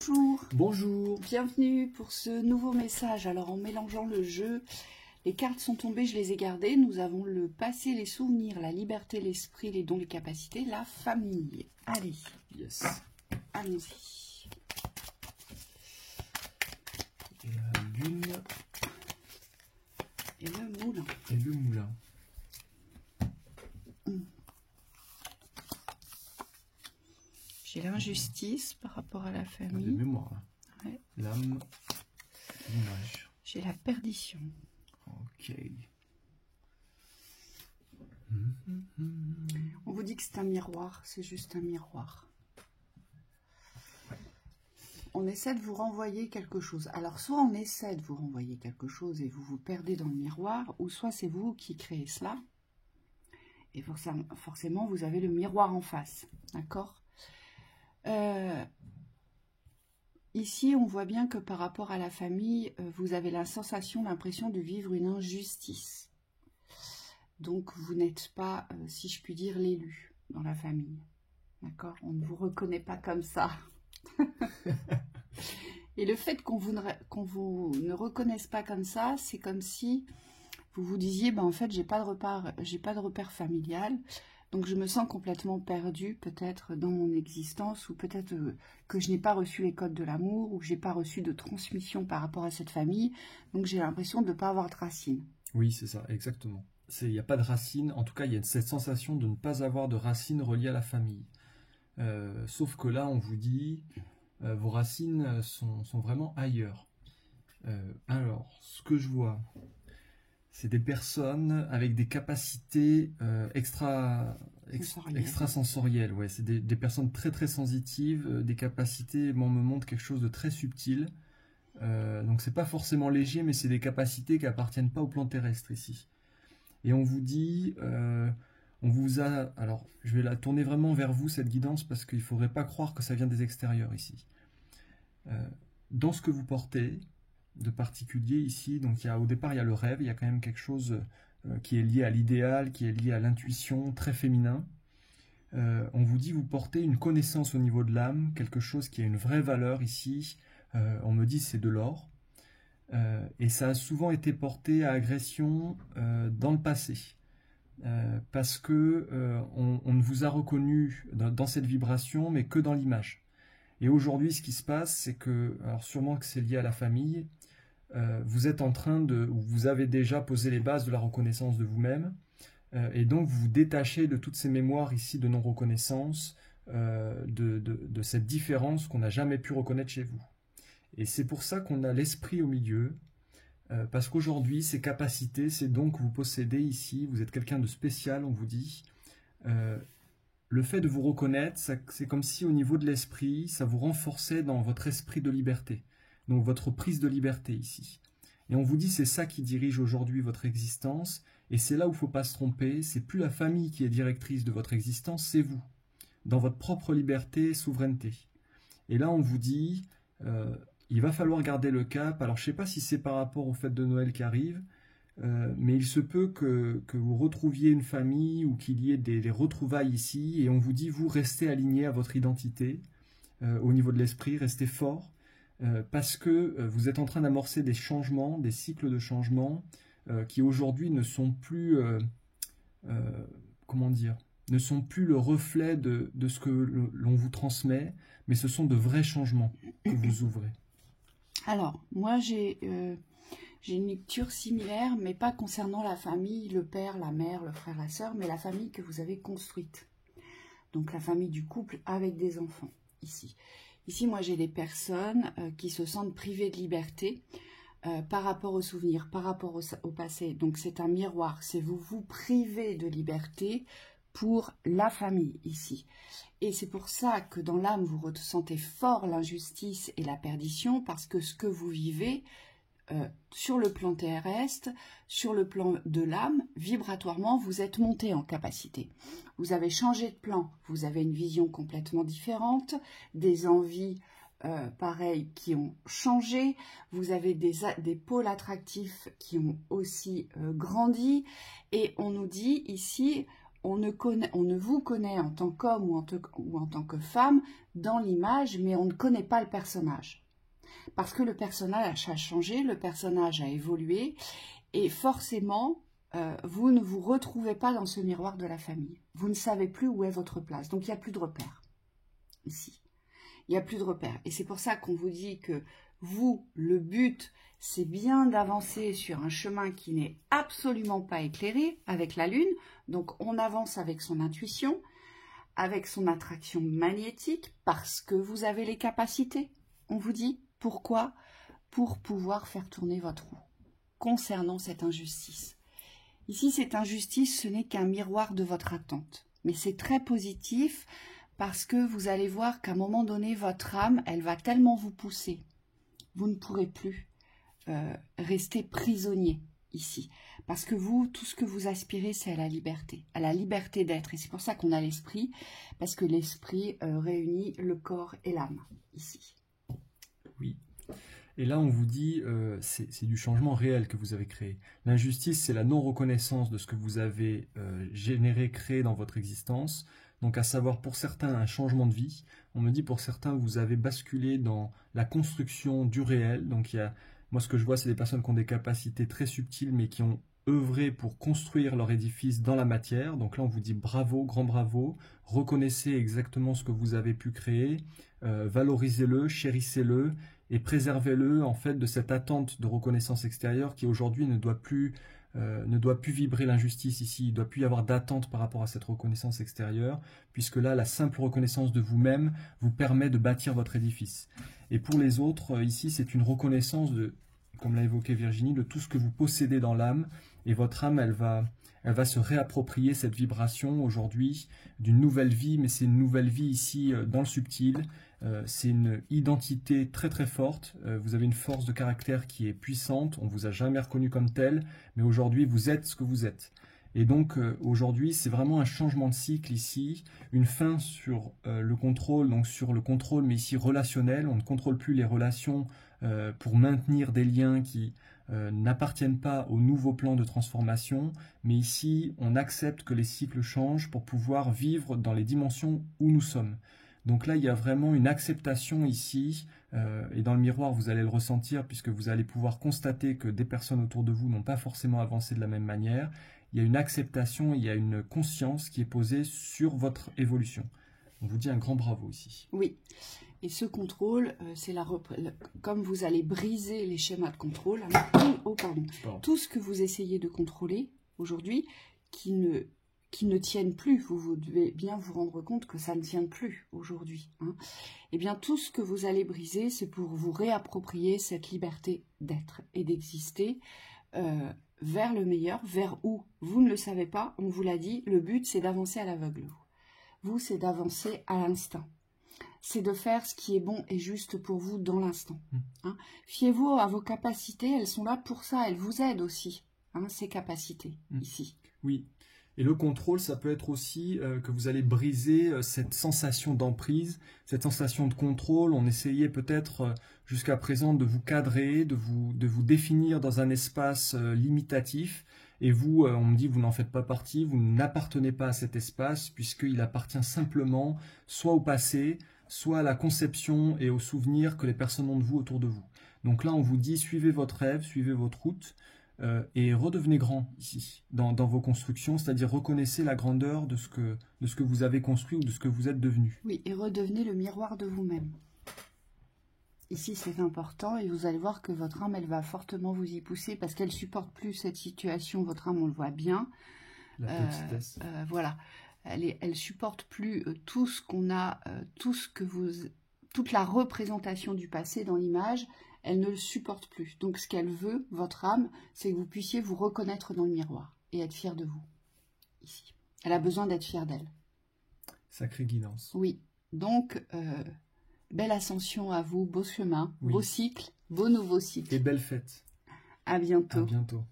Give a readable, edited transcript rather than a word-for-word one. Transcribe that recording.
Bonjour, Bonjour. bienvenue pour ce nouveau message. Alors en mélangeant le jeu, les cartes sont tombées, je les ai gardées. Nous avons le passé, les souvenirs, la liberté, l'esprit, les dons, les capacités, la famille. Allez, Yes. allons-y. Et la lune Et le moulin. et le moulin. J'ai l'injustice par rapport à la De famille. mémoire. Là. Ouais. L'âme, l'image. J'ai la perdition. Ok. On vous dit que c'est un miroir, c'est juste un miroir. On essaie de vous renvoyer quelque chose. Alors, soit on essaie de vous renvoyer quelque chose et vous vous perdez dans le miroir, ou soit c'est vous qui créez cela. Et forcément, vous avez le miroir en face. D'accord ? Ici, on voit bien que par rapport à la famille, vous avez la sensation, l'impression de vivre une injustice. Donc, vous n'êtes pas, si je puis dire, l'élu dans la famille. D'accord ? On ne vous reconnaît pas comme ça. Et le fait qu'on vous ne reconnaisse pas comme ça, c'est comme si vous vous disiez, en fait, j'ai pas de repère familial, donc je me sens complètement perdue peut-être dans mon existence, ou peut-être que je n'ai pas reçu les codes de l'amour, ou que j'ai pas reçu de transmission par rapport à cette famille, donc j'ai l'impression de ne pas avoir de racines. Oui, c'est ça, exactement. Il n'y a pas de racines, en tout cas, il y a cette sensation de ne pas avoir de racines reliées à la famille. Sauf que là, on vous dit, vos racines sont vraiment ailleurs. Alors, ce que je vois, c'est des personnes avec des capacités extrasensorielles. Ouais, c'est des personnes très très sensitives, des capacités, on me montre quelque chose de très subtil. Donc c'est pas forcément léger, mais c'est des capacités qui appartiennent pas au plan terrestre ici. Et on vous dit, on vous a... Alors, je vais la tourner vraiment vers vous, cette guidance, parce qu'il faudrait pas croire que ça vient des extérieurs ici. Dans ce que vous portez de particulier ici, donc au départ il y a le rêve, il y a quand même quelque chose qui est lié à l'idéal, qui est lié à l'intuition, très féminin. On vous dit vous portez une connaissance au niveau de l'âme, quelque chose qui a une vraie valeur ici. On me dit c'est de l'or. Et ça a souvent été porté à agression dans le passé. Parce que on ne vous a reconnu dans cette vibration, mais que dans l'image. Et aujourd'hui, ce qui se passe, c'est que, alors sûrement que c'est lié à la famille, vous êtes en train vous avez déjà posé les bases de la reconnaissance de vous-même, et donc vous vous détachez de toutes ces mémoires ici de non-reconnaissance, de cette différence qu'on n'a jamais pu reconnaître chez vous. Et c'est pour ça qu'on a l'esprit au milieu, parce qu'aujourd'hui, ces capacités, ces dons que vous possédez ici, vous êtes quelqu'un de spécial, on vous dit, le fait de vous reconnaître, c'est comme si au niveau de l'esprit, ça vous renforçait dans votre esprit de liberté. Donc votre prise de liberté ici. Et on vous dit c'est ça qui dirige aujourd'hui votre existence, et c'est là où il ne faut pas se tromper, c'est plus la famille qui est directrice de votre existence, c'est vous, dans votre propre liberté et souveraineté. Et là on vous dit, il va falloir garder le cap. Alors je ne sais pas si c'est par rapport aux fêtes de Noël qui arrivent, mais il se peut que vous retrouviez une famille ou qu'il y ait des retrouvailles ici, et on vous dit vous restez aligné à votre identité, au niveau de l'esprit, restez fort, parce que vous êtes en train d'amorcer des changements, des cycles de changement qui aujourd'hui ne sont plus, comment dire, ne sont plus le reflet de ce que l'on vous transmet, mais ce sont de vrais changements que vous ouvrez. Alors, moi j'ai une lecture similaire, mais pas concernant la famille, le père, la mère, le frère, la sœur, mais la famille que vous avez construite. Donc la famille du couple avec des enfants, ici. Ici, moi, j'ai des personnes qui se sentent privées de liberté par rapport aux souvenirs, par rapport au passé. Donc, c'est un miroir. C'est vous privez de liberté pour la famille, ici. Et c'est pour ça que dans l'âme, vous ressentez fort l'injustice et la perdition, parce que ce que vous vivez, sur le plan terrestre, sur le plan de l'âme, vibratoirement, vous êtes monté en capacité. Vous avez changé de plan, vous avez une vision complètement différente, des envies pareilles qui ont changé, vous avez des pôles attractifs qui ont aussi grandi, et on nous dit ici, on ne vous connaît en tant qu'homme ou en tant que femme dans l'image, mais on ne connaît pas le personnage. Parce que le personnage a changé, le personnage a évolué, et forcément, vous ne vous retrouvez pas dans ce miroir de la famille. Vous ne savez plus où est votre place. Donc, il n'y a plus de repères, ici. Il n'y a plus de repères. Et c'est pour ça qu'on vous dit que vous, le but, c'est bien d'avancer sur un chemin qui n'est absolument pas éclairé avec la Lune. Donc, on avance avec son intuition, avec son attraction magnétique, parce que vous avez les capacités. On vous dit pourquoi? Pour pouvoir faire tourner votre roue. Concernant cette injustice. Ici, cette injustice, ce n'est qu'un miroir de votre attente. Mais c'est très positif parce que vous allez voir qu'à un moment donné, votre âme, elle va tellement vous pousser. Vous ne pourrez plus rester prisonnier ici. Parce que vous, tout ce que vous aspirez, c'est à la liberté d'être. Et c'est pour ça qu'on a l'esprit, parce que l'esprit réunit le corps et l'âme, ici. Oui. Et là, on vous dit, c'est du changement réel que vous avez créé. L'injustice, c'est la non-reconnaissance de ce que vous avez généré, créé dans votre existence. Donc, à savoir, pour certains, un changement de vie. On me dit, pour certains, vous avez basculé dans la construction du réel. Donc, moi, ce que je vois, c'est des personnes qui ont des capacités très subtiles, mais qui ont œuvré pour construire leur édifice dans la matière. Donc là, on vous dit bravo, grand bravo. Reconnaissez exactement ce que vous avez pu créer. Valorisez-le, chérissez-le. Et préservez-le en fait de cette attente de reconnaissance extérieure qui aujourd'hui ne doit plus vibrer l'injustice ici. Il ne doit plus y avoir d'attente par rapport à cette reconnaissance extérieure, puisque là, la simple reconnaissance de vous-même vous permet de bâtir votre édifice. Et pour les autres, ici, c'est une reconnaissance de, comme l'a évoqué Virginie, de tout ce que vous possédez dans l'âme. Et votre âme, elle va se réapproprier cette vibration aujourd'hui d'une nouvelle vie, mais c'est une nouvelle vie ici dans le subtil. C'est une identité très très forte. Vous avez une force de caractère qui est puissante. On ne vous a jamais reconnu comme tel, mais aujourd'hui vous êtes ce que vous êtes. Et donc aujourd'hui c'est vraiment un changement de cycle ici, une fin sur le contrôle, donc sur le contrôle mais ici relationnel. On ne contrôle plus les relations pour maintenir des liens qui n'appartiennent pas au nouveau plan de transformation, mais ici on accepte que les cycles changent pour pouvoir vivre dans les dimensions où nous sommes. Donc là, il y a vraiment une acceptation ici, et dans le miroir, vous allez le ressentir, puisque vous allez pouvoir constater que des personnes autour de vous n'ont pas forcément avancé de la même manière. Il y a une acceptation, il y a une conscience qui est posée sur votre évolution. On vous dit un grand bravo ici. Oui, et ce contrôle, c'est comme vous allez briser les schémas de contrôle, tout ce que vous essayez de contrôler aujourd'hui, qui ne tiennent plus, vous devez bien vous rendre compte que ça ne tient plus aujourd'hui. Hein. Eh bien, tout ce que vous allez briser, c'est pour vous réapproprier cette liberté d'être et d'exister vers le meilleur, vers où vous ne le savez pas, on vous l'a dit, le but c'est d'avancer à l'aveugle. Vous, c'est d'avancer à l'instinct. C'est de faire ce qui est bon et juste pour vous dans l'instant. Hein. Fiez-vous à vos capacités, elles sont là pour ça, elles vous aident aussi, hein, ces capacités, ici. Oui. Et le contrôle, ça peut être aussi que vous allez briser cette sensation d'emprise, cette sensation de contrôle. On essayait peut-être jusqu'à présent de vous cadrer, de vous définir dans un espace limitatif. Et vous, on me dit, vous n'en faites pas partie, vous n'appartenez pas à cet espace, puisqu'il appartient simplement soit au passé, soit à la conception et aux souvenirs que les personnes ont de vous autour de vous. Donc là, on vous dit, suivez votre rêve, suivez votre route. Et redevenez grand ici, dans vos constructions, c'est-à-dire reconnaissez la grandeur de ce que vous avez construit ou de ce que vous êtes devenu. Oui, et redevenez le miroir de vous-même. Ici, c'est important, et vous allez voir que votre âme, elle va fortement vous y pousser, parce qu'elle ne supporte plus cette situation, votre âme, on le voit bien. La petitesse. Voilà, elle supporte plus tout ce qu'on a, toute la représentation du passé dans l'image. Elle ne le supporte plus. Donc, ce qu'elle veut, votre âme, c'est que vous puissiez vous reconnaître dans le miroir et être fier de vous, ici. Elle a besoin d'être fière d'elle. Sacrée guidance. Oui. Donc, belle ascension à vous, beau chemin, oui. Beau cycle, beau nouveau cycle. Et belle fête. À bientôt. À bientôt.